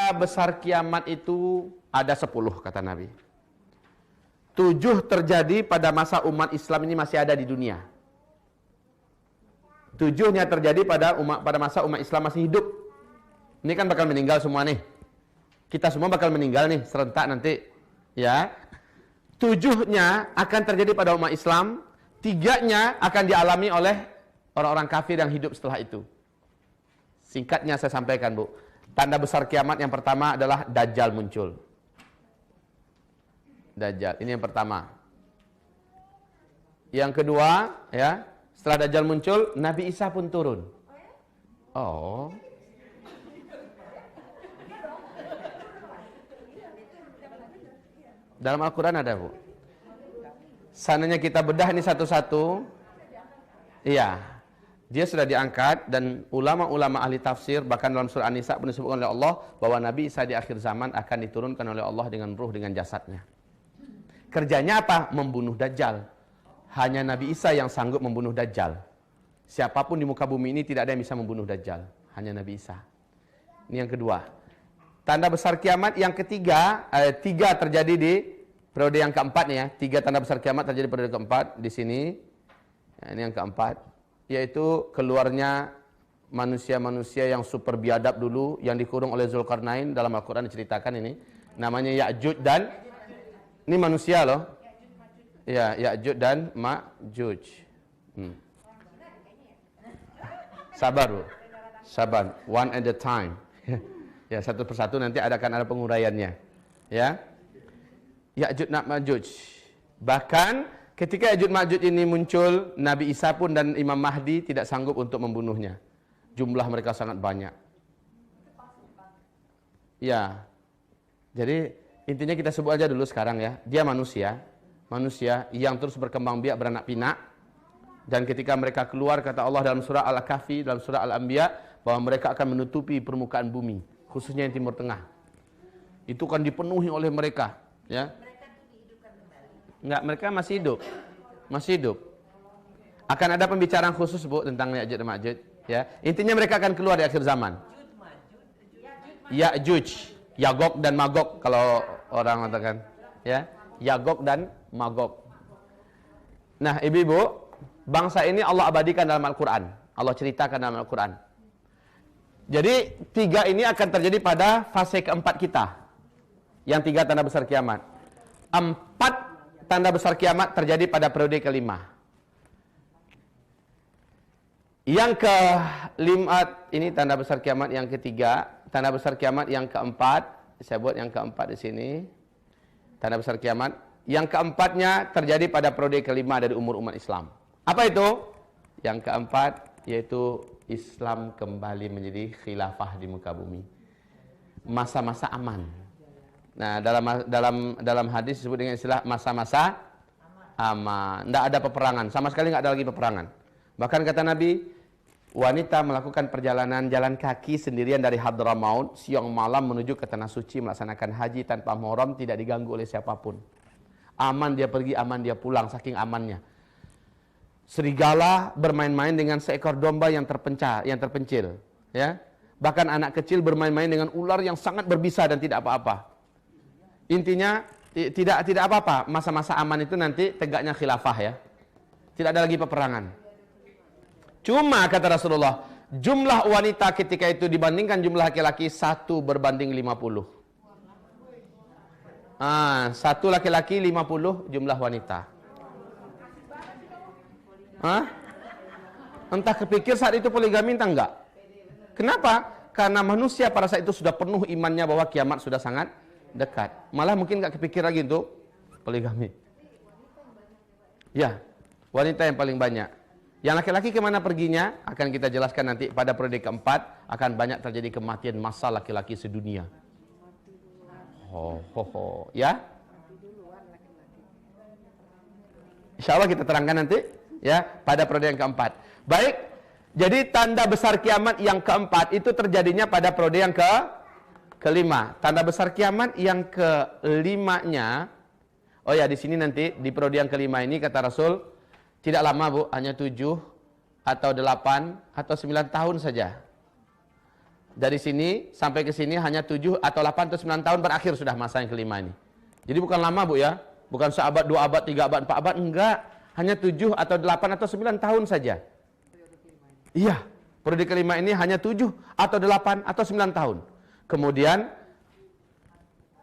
tanda besar kiamat itu ada 10 kata Nabi. 7 terjadi pada masa umat Islam ini masih ada di dunia. 7-nya terjadi pada masa umat Islam masih hidup. Ini kan bakal meninggal semua nih. Kita semua bakal meninggal nih serentak nanti, ya. 7-nya akan terjadi pada umat Islam, 3-nya akan dialami oleh orang-orang kafir yang hidup setelah itu. Singkatnya saya sampaikan, Bu. Tanda besar kiamat yang pertama adalah Dajjal muncul. Dajjal, ini yang pertama. Yang kedua, ya, setelah Dajjal muncul, Nabi Isa pun turun. Oh. Dalam Al-Quran ada, Bu. Sananya kita bedah ini satu-satu. Iya. Dia sudah diangkat dan ulama-ulama ahli tafsir bahkan dalam surah An-Nisa pun disebutkan oleh Allah bahwa Nabi Isa di akhir zaman akan diturunkan oleh Allah dengan ruh dengan jasadnya. Kerjanya apa? Membunuh Dajjal. Hanya Nabi Isa yang sanggup membunuh Dajjal. Siapapun di muka bumi ini tidak ada yang bisa membunuh Dajjal. Hanya Nabi Isa. Ini yang kedua. Tanda besar kiamat yang ketiga, 3 terjadi di periode yang keempat nih ya. 3 tanda besar kiamat terjadi pada periode keempat di sini. Ya, ini yang keempat. Yaitu keluarnya manusia-manusia yang super biadab dulu yang dikurung oleh Zulkarnain. Dalam Al-Quran diceritakan ini namanya Ya'juj dan ini manusia loh ya, Ya'juj dan Ma'juj. Sabar, Bu, sabar, one at a time. Ya, satu persatu nanti ada penguraiannya, ya. Ya'juj dan Ma'juj. Bahkan ketika Ya'juj Ma'juj ini muncul, Nabi Isa pun dan Imam Mahdi tidak sanggup untuk membunuhnya. Jumlah mereka sangat banyak. Ya. Jadi intinya kita sebut aja dulu sekarang ya. Dia manusia yang terus berkembang biak beranak pinak. Dan ketika mereka keluar kata Allah dalam surah Al-Kahfi, dalam surah Al-Anbiya bahwa mereka akan menutupi permukaan bumi, khususnya yang Timur Tengah. Itu akan dipenuhi oleh mereka, ya. Enggak, mereka masih hidup. Masih hidup. Akan ada pembicaraan khusus, Bu, tentang Ya'juj dan Ma'juj, ya. Intinya mereka akan keluar di akhir zaman. Ya'juj, Yagog dan Magog kalau orang mengatakan, ya. Yagog dan Magog. Nah, Ibu-ibu, bangsa ini Allah abadikan dalam Al-Qur'an. Allah ceritakan dalam Al-Qur'an. Jadi 3 ini akan terjadi pada fase keempat kita. Yang 3 tanda besar kiamat. 4 tanda besar kiamat terjadi pada periode kelima. Yang kelima ini tanda besar kiamat yang ketiga, tanda besar kiamat yang keempat, saya buat yang keempat di sini. Tanda besar kiamat yang keempatnya terjadi pada periode kelima dari umur umat Islam. Apa itu? Yang keempat yaitu Islam kembali menjadi khilafah di muka bumi. Masa-masa aman. Nah, dalam hadis disebut dengan istilah masa-masa aman. Tidak ada peperangan, sama sekali nggak ada lagi peperangan. Bahkan kata Nabi, wanita melakukan perjalanan jalan kaki sendirian dari Hadramaut siang malam menuju ke tanah suci melaksanakan haji tanpa mahram, tidak diganggu oleh siapapun. Aman dia pergi, aman dia pulang, saking amannya. Serigala bermain-main dengan seekor domba yang terpencil, ya. Bahkan anak kecil bermain-main dengan ular yang sangat berbisa dan tidak apa-apa. Intinya tidak apa-apa. Masa-masa aman itu nanti tegaknya khilafah, ya. Tidak ada lagi peperangan. Cuma kata Rasulullah, jumlah wanita ketika itu dibandingkan jumlah laki-laki 1 berbanding 50. 1 laki-laki 50 jumlah wanita. Entah kepikir saat itu poligami entah enggak. Kenapa? Karena manusia pada saat itu sudah penuh imannya bahwa kiamat sudah sangat dekat. Malah mungkin nggak kepikir lagi untuk poligami. Ya, wanita yang paling banyak. Yang laki-laki kemana perginya? Akan kita jelaskan nanti pada periode keempat. Akan banyak terjadi kematian massal laki-laki sedunia. Ya. Insya Allah kita terangkan nanti, ya, pada periode yang keempat. Baik, jadi tanda besar kiamat yang keempat itu terjadinya pada periode yang kelima. Tanda besar kiamat yang kelimanya, oh ya, di sini nanti di periode yang kelima ini kata Rasul tidak lama, Bu, hanya 7 atau 8 atau 9 tahun saja. Dari sini sampai ke sini hanya 7 atau 8 atau 9 tahun berakhir sudah masa yang kelima ini. Jadi bukan lama Bu ya. Bukan seabad, 2 abad, 3 abad, 4 abad. Enggak. Hanya 7 atau 8 atau 9 tahun saja. Iya. Periode kelima ini hanya 7 atau 8 atau 9 tahun. Kemudian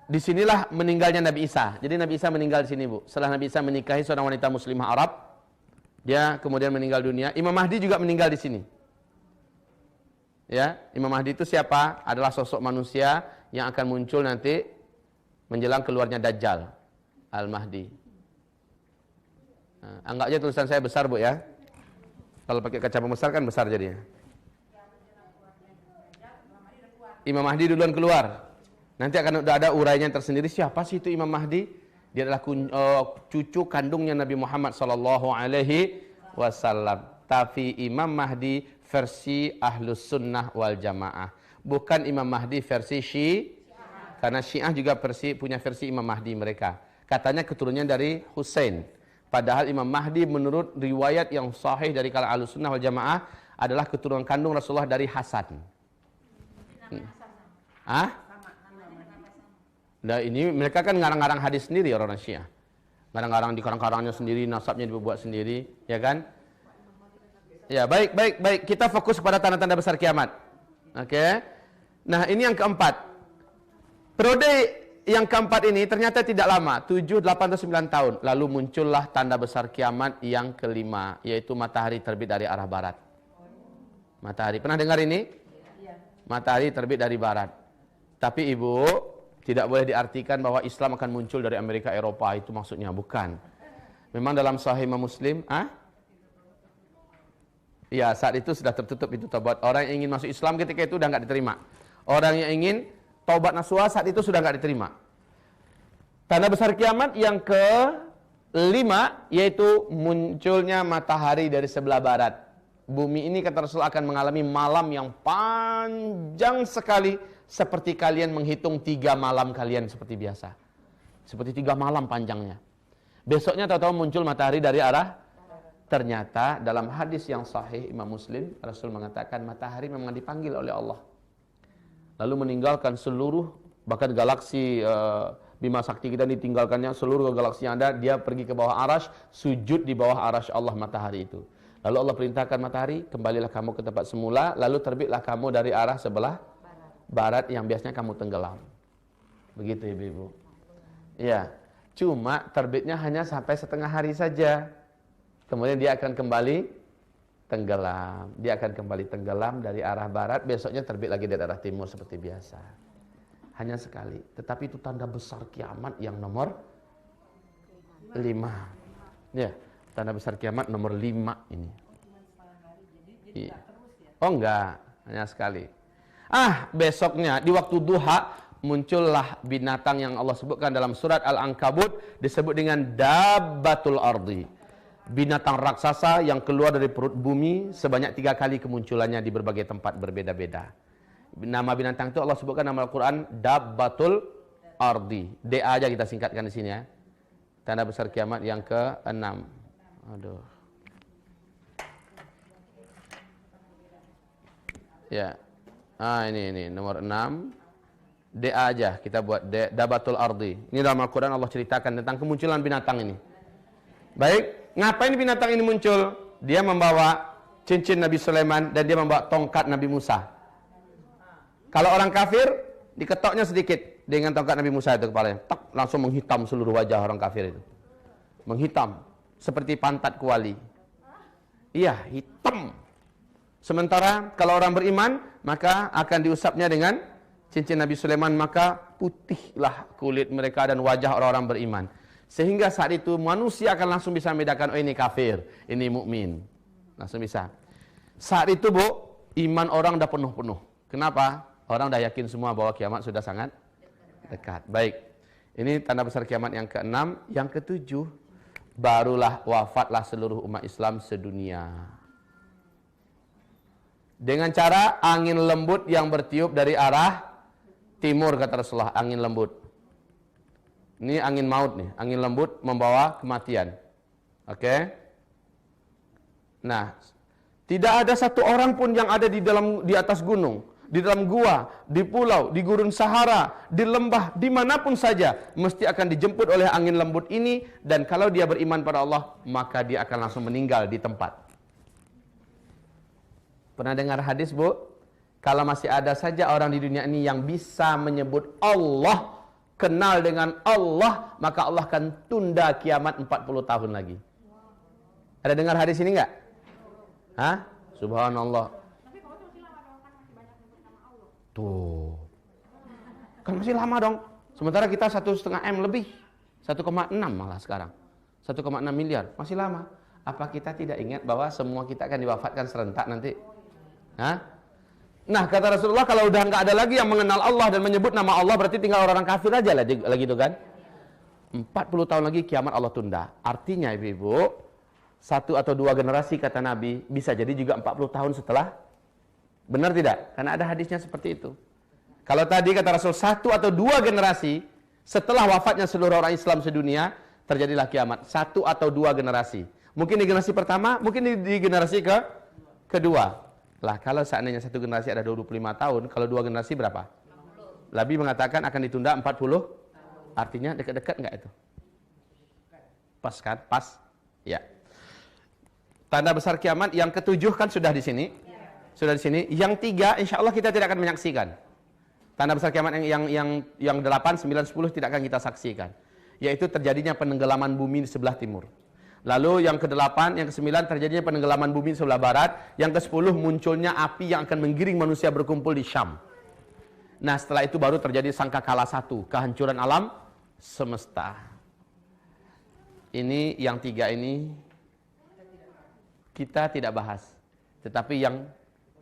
disinilah meninggalnya Nabi Isa. Jadi Nabi Isa meninggal di sini Bu. Setelah Nabi Isa menikahi seorang wanita muslimah Arab, dia kemudian meninggal dunia. Imam Mahdi juga meninggal di sini. Ya, Imam Mahdi itu siapa? Adalah sosok manusia yang akan muncul nanti menjelang keluarnya Dajjal, Al-Mahdi. Nah, anggap aja tulisan saya besar Bu ya. Kalau pakai kaca pembesar kan besar jadinya. Imam Mahdi duluan keluar. Nanti akan ada urainya tersendiri. Siapa sih itu Imam Mahdi? Dia adalah cucu kandungnya Nabi Muhammad sallallahu alaihi wasallam. Tapi Imam Mahdi versi Ahlus Sunnah wal Jamaah. Bukan Imam Mahdi versi Syiah. Karena Syiah juga punya versi Imam Mahdi mereka. Katanya keturunannya dari Husain. Padahal Imam Mahdi menurut riwayat yang sahih dari kalangan Ahlus Sunnah wal Jamaah adalah keturunan kandung Rasulullah dari Hasan. Nah ini mereka kan ngarang-ngarang hadis sendiri orang Syiah. Ngarang-ngarang di karang-karangnya sendiri, nasabnya dibuat sendiri, ya kan? Ya, baik. Kita fokus pada tanda-tanda besar kiamat. Oke. Nah, ini yang keempat. Periode yang keempat ini ternyata tidak lama, 7, 8 atau 9 tahun. Lalu muncullah tanda besar kiamat yang kelima, yaitu matahari terbit dari arah barat. Matahari, pernah dengar ini? Matahari terbit dari barat. Tapi Ibu, tidak boleh diartikan bahwa Islam akan muncul dari Amerika, Eropa, itu maksudnya, bukan. Memang dalam Sahih Muslim, ya, saat itu sudah tertutup itu taubat. Orang yang ingin masuk Islam ketika itu sudah nggak diterima. Orang yang ingin taubat nasuha saat itu sudah nggak diterima. Tanda besar kiamat yang kelima yaitu munculnya matahari dari sebelah barat. Bumi ini kata Rasul akan mengalami malam yang panjang sekali, seperti kalian menghitung 3 malam kalian seperti biasa. Seperti 3 malam panjangnya. Besoknya tahu-tahu muncul matahari dari arah. Ternyata dalam hadis yang sahih Imam Muslim, Rasul mengatakan matahari memang dipanggil oleh Allah. Lalu meninggalkan seluruh, bahkan galaksi Bima Sakti kita ditinggalkannya, seluruh galaksi yang ada, dia pergi ke bawah arasy, sujud di bawah arasy Allah matahari itu. Lalu Allah perintahkan matahari, kembalilah kamu ke tempat semula, lalu terbitlah kamu dari arah sebelah barat yang biasanya kamu tenggelam. Begitu Ibu. Ya, cuma terbitnya hanya sampai setengah hari saja. Kemudian dia akan kembali tenggelam. Dia akan kembali tenggelam dari arah barat. Besoknya terbit lagi dari arah timur seperti biasa. Hanya sekali. Tetapi itu tanda besar kiamat yang nomor 5. Ya, tanda besar kiamat nomor 5 ini. Iya. Oh enggak, hanya sekali. Besoknya di waktu duha muncullah binatang yang Allah sebutkan dalam surat Al-Ankabut, disebut dengan Dabbatul Ardi. Binatang raksasa yang keluar dari perut bumi sebanyak 3 kali kemunculannya di berbagai tempat berbeda-beda. Nama binatang itu Allah sebutkan dalam Al-Quran Dabbatul Ardi. DA aja kita singkatkan di sini ya. Tanda besar kiamat yang ke-6. Aduh. Ya. Ini nomor 6. DA aja kita buat Dabbatul Ardi. Ini dalam Al-Quran Allah ceritakan tentang kemunculan binatang ini. Baik. Ngapain binatang ini muncul? Dia membawa cincin Nabi Sulaiman dan dia membawa tongkat Nabi Musa. Kalau orang kafir, diketoknya sedikit dengan tongkat Nabi Musa itu kepalanya. Tak, langsung menghitam seluruh wajah orang kafir itu. Menghitam. Seperti pantat kuali. Iya, hitam. Sementara kalau orang beriman, maka akan diusapnya dengan cincin Nabi Sulaiman, maka putihlah kulit mereka dan wajah orang-orang beriman. Sehingga saat itu manusia akan langsung bisa membedakan, oh ini kafir, ini mukmin. Langsung bisa. Saat itu Bu, iman orang udah penuh-penuh. Kenapa? Orang udah yakin semua bahwa kiamat sudah sangat dekat. Baik. Ini tanda besar kiamat yang ke-6. Yang ke-7, barulah wafatlah seluruh umat Islam sedunia. Dengan cara angin lembut yang bertiup dari arah timur, kata Rasulullah, angin lembut. Ini angin maut nih, angin lembut membawa kematian. Oke? Nah, tidak ada satu orang pun yang ada di atas gunung di dalam gua, di pulau, di gurun Sahara, di lembah, dimanapun saja, mesti akan dijemput oleh angin lembut ini, dan kalau dia beriman pada Allah, maka dia akan langsung meninggal di tempat. Pernah dengar hadis, Bu? Kalau masih ada saja orang di dunia ini yang bisa menyebut Allah, kenal dengan Allah, maka Allah akan tunda kiamat 40 tahun lagi. Ada dengar hadis ini enggak? Hah? Subhanallah. Tuh. Kan masih lama dong. Sementara kita 1,5 M lebih. 1,6 malah sekarang. 1,6 miliar. Masih lama. Apa kita tidak ingat bahwa semua kita akan diwafatkan serentak nanti? Hah? Nah, kata Rasulullah, kalau udah nggak ada lagi yang mengenal Allah dan menyebut nama Allah, berarti tinggal orang kafir aja lagi itu kan. 40 tahun lagi kiamat Allah tunda. Artinya ibu-ibu, 1 atau 2 generasi kata Nabi, bisa jadi juga 40 tahun setelah. Benar tidak? Karena ada hadisnya seperti itu. Kalau tadi kata Rasul 1 atau 2 generasi setelah wafatnya seluruh orang Islam sedunia, terjadilah kiamat. 1 atau 2 generasi. Mungkin di generasi pertama, mungkin di generasi kedua. Lah kalau seandainya 1 generasi ada 25 tahun, kalau 2 generasi berapa? 60. Nabi mengatakan akan ditunda 40. Artinya dekat-dekat enggak itu? Pas kan? Pas. Ya. Tanda besar kiamat yang ke-7 kan sudah di sini. Sudah di sini. Yang 3 insya Allah kita tidak akan menyaksikan. Tanda besar kiamat yang 8, 9, 10 tidak akan kita saksikan. Yaitu terjadinya penenggelaman bumi di sebelah timur. Lalu yang ke-8, yang ke-9 terjadinya penenggelaman bumi di sebelah barat. Yang ke-10 munculnya api yang akan menggiring manusia berkumpul di Syam. Nah setelah itu baru terjadi sangkakala 1, kehancuran alam semesta. Ini yang 3 ini kita tidak bahas. Tetapi yang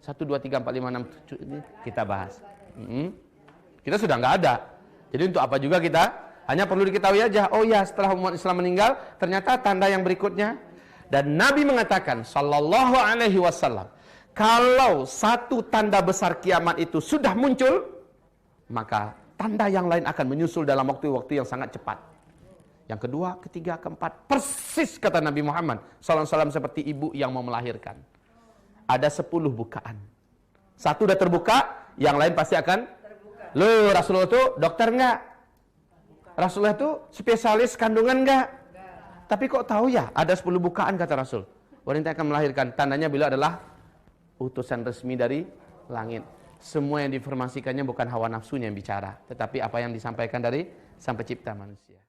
1, 2, 3, 4, 5, 6, 7 ini kita bahas. Kita sudah nggak ada. Jadi untuk apa juga kita? Hanya perlu diketahui aja. Oh ya, setelah umat Islam meninggal, ternyata tanda yang berikutnya. Dan Nabi mengatakan, sallallahu alaihi wasallam, kalau 1 tanda besar kiamat itu sudah muncul, maka tanda yang lain akan menyusul dalam waktu-waktu yang sangat cepat. Yang kedua, ketiga, keempat, persis kata Nabi Muhammad sallallahu alaihi wasallam seperti ibu yang mau melahirkan. Ada 10 bukaan. 1 udah terbuka, yang lain pasti akan terbuka. Loh, Rasulullah itu dokter enggak? Rasulullah itu spesialis kandungan enggak? Tapi kok tahu ya ada 10 bukaan kata Rasul. Wanita akan melahirkan, tandanya beliau adalah utusan resmi dari langit. Semua yang diinformasikannya bukan hawa nafsunya yang bicara, tetapi apa yang disampaikan dari Sang Pencipta manusia.